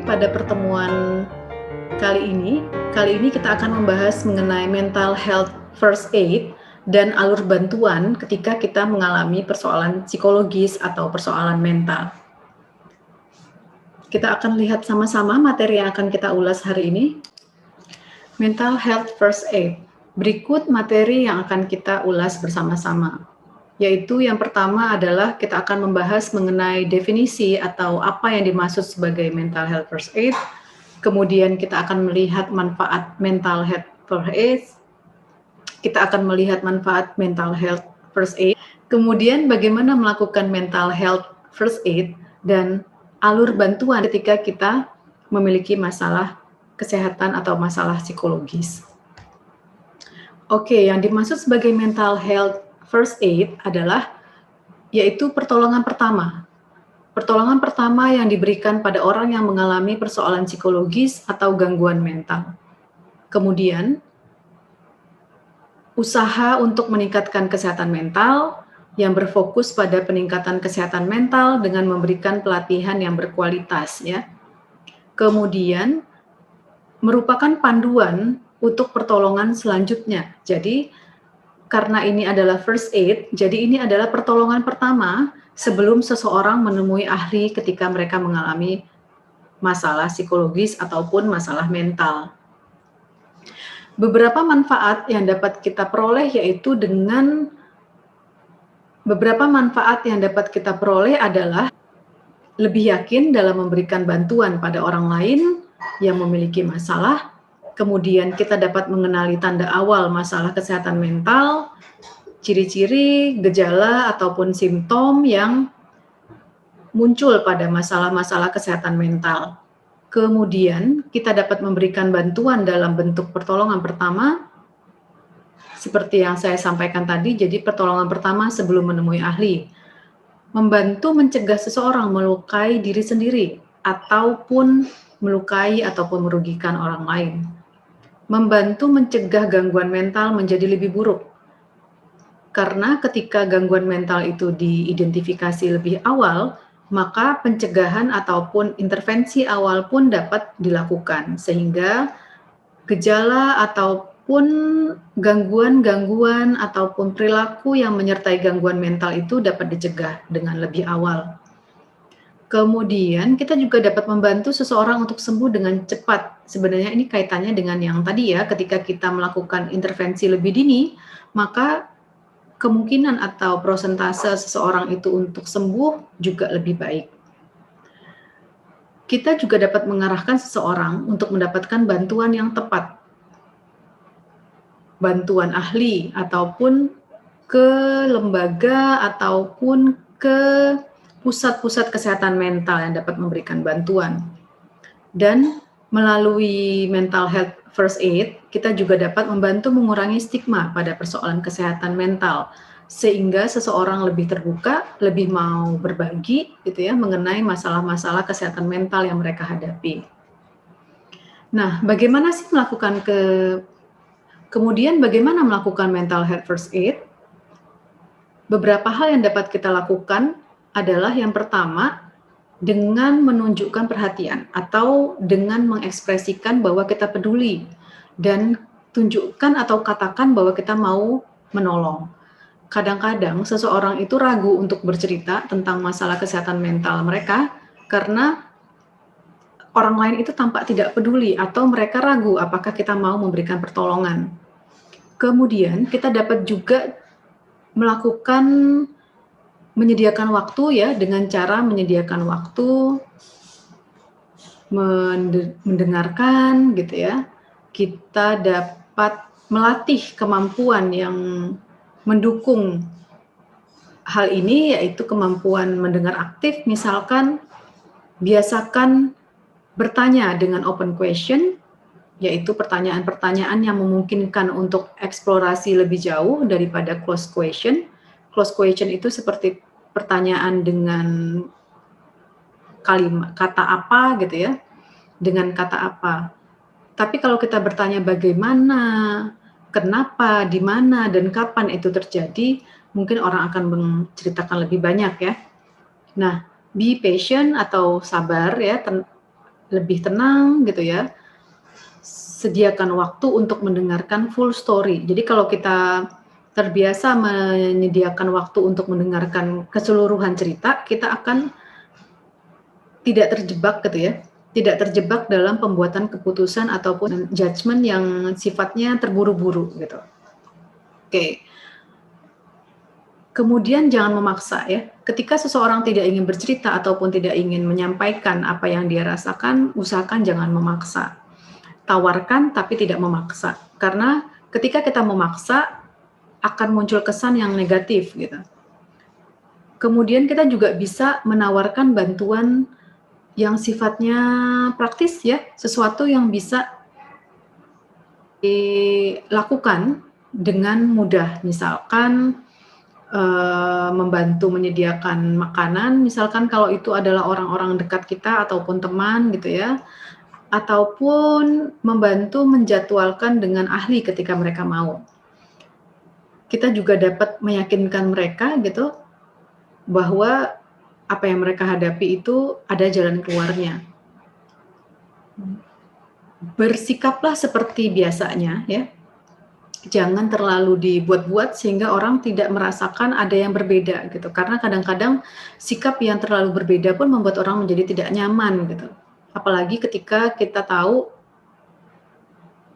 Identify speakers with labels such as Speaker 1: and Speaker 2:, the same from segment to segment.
Speaker 1: pada pertemuan kali ini kita akan membahas mengenai mental health first aid dan alur bantuan ketika kita mengalami persoalan psikologis atau persoalan mental. Kita akan lihat sama-sama materi yang akan kita ulas hari ini. Mental health first aid. Berikut materi yang akan kita ulas bersama-sama. Yaitu yang pertama adalah kita akan membahas mengenai definisi atau apa yang dimaksud sebagai mental health first aid. Kemudian kita akan melihat manfaat mental health first aid. Kita akan melihat manfaat mental health first aid. Kemudian bagaimana melakukan mental health first aid dan alur bantuan ketika kita memiliki masalah kesehatan atau masalah psikologis. Oke, yang dimaksud sebagai mental health first aid adalah yaitu pertolongan pertama. Pertolongan pertama yang diberikan pada orang yang mengalami persoalan psikologis atau gangguan mental. Kemudian, usaha untuk meningkatkan kesehatan mental yang berfokus pada peningkatan kesehatan mental dengan memberikan pelatihan yang berkualitas ya. Kemudian, merupakan panduan untuk pertolongan selanjutnya. Jadi, karena ini adalah first aid, jadi ini adalah pertolongan pertama sebelum seseorang menemui ahli ketika mereka mengalami masalah psikologis ataupun masalah mental. Beberapa manfaat yang dapat kita peroleh yaitu adalah lebih yakin dalam memberikan bantuan pada orang lain yang memiliki masalah. Kemudian kita dapat mengenali tanda awal masalah kesehatan mental, ciri-ciri, gejala, ataupun simptom yang muncul pada masalah-masalah kesehatan mental. Kemudian kita dapat memberikan bantuan dalam bentuk pertolongan pertama, seperti yang saya sampaikan tadi, jadi pertolongan pertama sebelum menemui ahli. Membantu mencegah seseorang melukai diri sendiri, ataupun melukai ataupun merugikan orang lain. Membantu mencegah gangguan mental menjadi lebih buruk. Karena ketika gangguan mental itu diidentifikasi lebih awal, maka pencegahan ataupun intervensi awal pun dapat dilakukan, sehingga gejala ataupun gangguan-gangguan ataupun perilaku yang menyertai gangguan mental itu dapat dicegah dengan lebih awal. Kemudian kita juga dapat membantu seseorang untuk sembuh dengan cepat. Sebenarnya ini kaitannya dengan yang tadi ya, ketika kita melakukan intervensi lebih dini, maka kemungkinan atau prosentase seseorang itu untuk sembuh juga lebih baik. Kita juga dapat mengarahkan seseorang untuk mendapatkan bantuan yang tepat. Bantuan ahli ataupun ke lembaga ataupun ke pusat-pusat kesehatan mental yang dapat memberikan bantuan. Dan melalui mental health first aid, kita juga dapat membantu mengurangi stigma pada persoalan kesehatan mental, sehingga seseorang lebih terbuka, lebih mau berbagi gitu ya mengenai masalah-masalah kesehatan mental yang mereka hadapi. Nah, bagaimana sih kemudian bagaimana melakukan mental health first aid? Beberapa hal yang dapat kita lakukan adalah yang pertama, dengan menunjukkan perhatian atau dengan mengekspresikan bahwa kita peduli dan tunjukkan atau katakan bahwa kita mau menolong. Kadang-kadang seseorang itu ragu untuk bercerita tentang masalah kesehatan mental mereka karena orang lain itu tampak tidak peduli atau mereka ragu apakah kita mau memberikan pertolongan. Kemudian kita dapat juga menyediakan waktu ya, dengan cara menyediakan waktu, mendengarkan gitu ya. Kita dapat melatih kemampuan yang mendukung hal ini, yaitu kemampuan mendengar aktif. Misalkan biasakan bertanya dengan open question, yaitu pertanyaan-pertanyaan yang memungkinkan untuk eksplorasi lebih jauh daripada closed question. Closed question itu seperti pertanyaan dengan kata apa gitu ya, dengan kata apa. Tapi kalau kita bertanya bagaimana, kenapa, di mana, dan kapan itu terjadi, mungkin orang akan menceritakan lebih banyak ya. Nah, be patient atau sabar ya, lebih tenang gitu ya. Sediakan waktu untuk mendengarkan full story. Jadi kalau kita terbiasa menyediakan waktu untuk mendengarkan keseluruhan cerita, kita akan tidak terjebak gitu ya, tidak terjebak dalam pembuatan keputusan ataupun judgement yang sifatnya terburu-buru gitu. Oke. Kemudian jangan memaksa ya. Ketika seseorang tidak ingin bercerita ataupun tidak ingin menyampaikan apa yang dia rasakan, usahakan jangan memaksa. Tawarkan tapi tidak memaksa. Karena ketika kita memaksa akan muncul kesan yang negatif gitu. Kemudian kita juga bisa menawarkan bantuan yang sifatnya praktis ya, sesuatu yang bisa dilakukan dengan mudah. Misalkan membantu menyediakan makanan, misalkan kalau itu adalah orang-orang dekat kita ataupun teman gitu ya, ataupun membantu menjadwalkan dengan ahli ketika mereka mau. Kita juga dapat meyakinkan mereka gitu bahwa apa yang mereka hadapi itu ada jalan keluarnya. Bersikaplah seperti biasanya ya. Jangan terlalu dibuat-buat sehingga orang tidak merasakan ada yang berbeda gitu. Karena kadang-kadang sikap yang terlalu berbeda pun membuat orang menjadi tidak nyaman gitu. Apalagi ketika kita tahu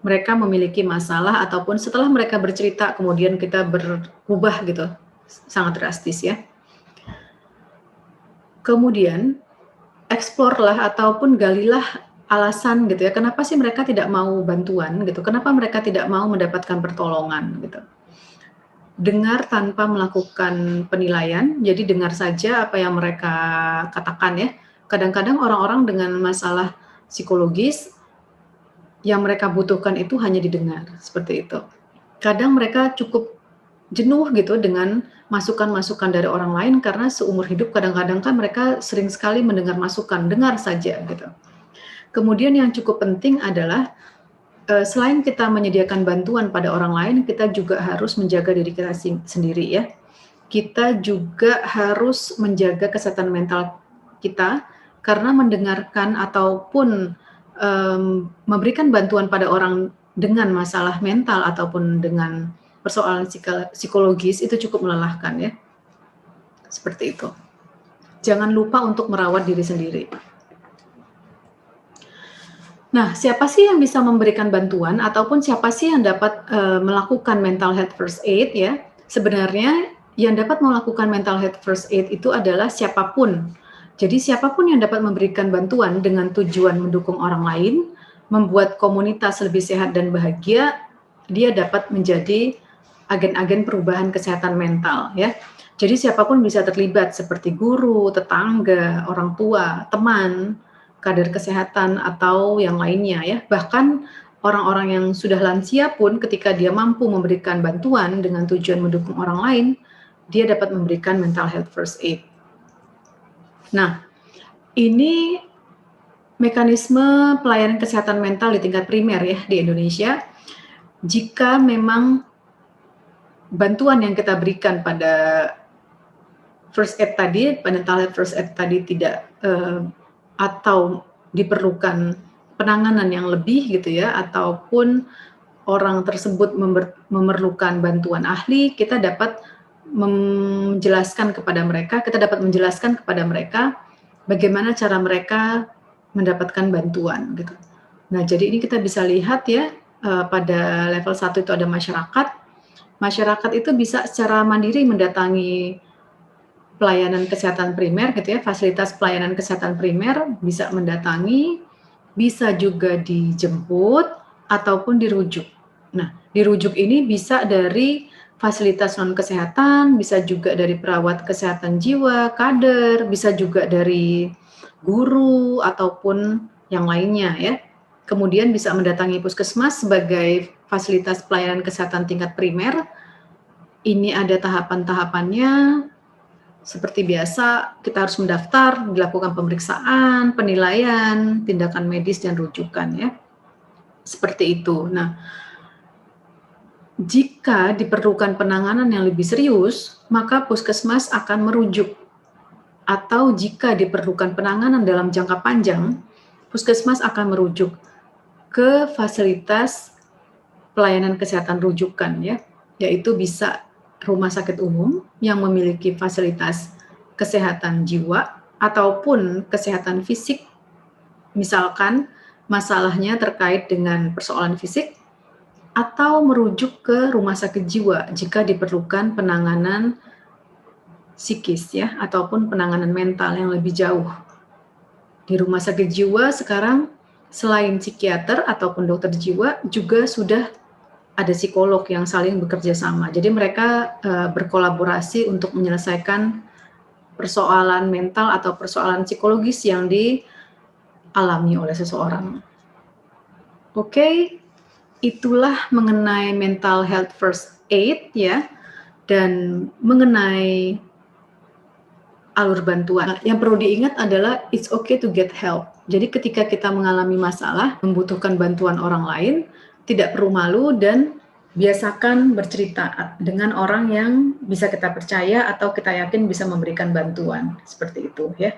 Speaker 1: mereka memiliki masalah ataupun setelah mereka bercerita kemudian kita berubah gitu. Sangat drastis ya. Kemudian explore-lah ataupun galilah alasan gitu ya, kenapa sih mereka tidak mau bantuan gitu, kenapa mereka tidak mau mendapatkan pertolongan gitu. Dengar tanpa melakukan penilaian, jadi dengar saja apa yang mereka katakan ya. Kadang-kadang orang-orang dengan masalah psikologis yang mereka butuhkan itu hanya didengar, seperti itu. Kadang mereka cukup jenuh gitu dengan masukan-masukan dari orang lain karena seumur hidup kadang-kadang kan mereka sering sekali mendengar masukan, dengar saja gitu. Kemudian yang cukup penting adalah selain kita menyediakan bantuan pada orang lain, kita juga harus menjaga diri kita sendiri ya. Kita juga harus menjaga kesehatan mental kita karena mendengarkan ataupun memberikan bantuan pada orang dengan masalah mental ataupun dengan persoalan psikologis itu cukup melelahkan ya. Seperti itu. Jangan lupa untuk merawat diri sendiri. Nah, siapa sih yang bisa memberikan bantuan ataupun siapa sih yang dapat melakukan mental health first aid ya? Sebenarnya yang dapat melakukan mental health first aid itu adalah siapapun. Jadi siapapun yang dapat memberikan bantuan dengan tujuan mendukung orang lain, membuat komunitas lebih sehat dan bahagia, dia dapat menjadi agen-agen perubahan kesehatan mental ya. Jadi siapapun bisa terlibat seperti guru, tetangga, orang tua, teman, kader kesehatan atau yang lainnya ya. Bahkan orang-orang yang sudah lansia pun ketika dia mampu memberikan bantuan dengan tujuan mendukung orang lain, dia dapat memberikan mental health first aid. Nah, ini mekanisme pelayanan kesehatan mental di tingkat primer ya di Indonesia. Jika memang bantuan yang kita berikan pada first aid tadi, mental health first aid tadi tidak atau diperlukan penanganan yang lebih gitu ya, ataupun orang tersebut memerlukan bantuan ahli, kita dapat menjelaskan kepada mereka, bagaimana cara mereka mendapatkan bantuan gitu. Nah, jadi ini kita bisa lihat ya, pada level 1 itu ada masyarakat. Masyarakat itu bisa secara mandiri mendatangi pelayanan kesehatan primer gitu ya, fasilitas pelayanan kesehatan primer, bisa mendatangi, bisa juga dijemput ataupun dirujuk. Nah, dirujuk ini bisa dari fasilitas non kesehatan, bisa juga dari perawat kesehatan jiwa, kader, bisa juga dari guru ataupun yang lainnya ya. Kemudian bisa mendatangi puskesmas sebagai fasilitas pelayanan kesehatan tingkat primer. Ini ada tahapan-tahapannya. Seperti biasa, kita harus mendaftar, dilakukan pemeriksaan, penilaian, tindakan medis, dan rujukan ya. Seperti itu. Nah, jika diperlukan penanganan yang lebih serius, maka puskesmas akan merujuk. Atau jika diperlukan penanganan dalam jangka panjang, puskesmas akan merujuk ke fasilitas pelayanan kesehatan rujukan ya, yaitu bisa rumah sakit umum yang memiliki fasilitas kesehatan jiwa ataupun kesehatan fisik, misalkan masalahnya terkait dengan persoalan fisik, atau merujuk ke rumah sakit jiwa jika diperlukan penanganan psikis ya, ataupun penanganan mental yang lebih jauh. Di rumah sakit jiwa sekarang selain psikiater ataupun dokter jiwa juga sudah ada psikolog yang saling bekerja sama. Jadi mereka berkolaborasi untuk menyelesaikan persoalan mental atau persoalan psikologis yang dialami oleh seseorang. Oke, itulah mengenai mental health first aid ya, dan mengenai alur bantuan. Yang perlu diingat adalah it's okay to get help. Jadi ketika kita mengalami masalah, membutuhkan bantuan orang lain, tidak perlu malu dan biasakan bercerita dengan orang yang bisa kita percaya atau kita yakin bisa memberikan bantuan. Seperti itu ya.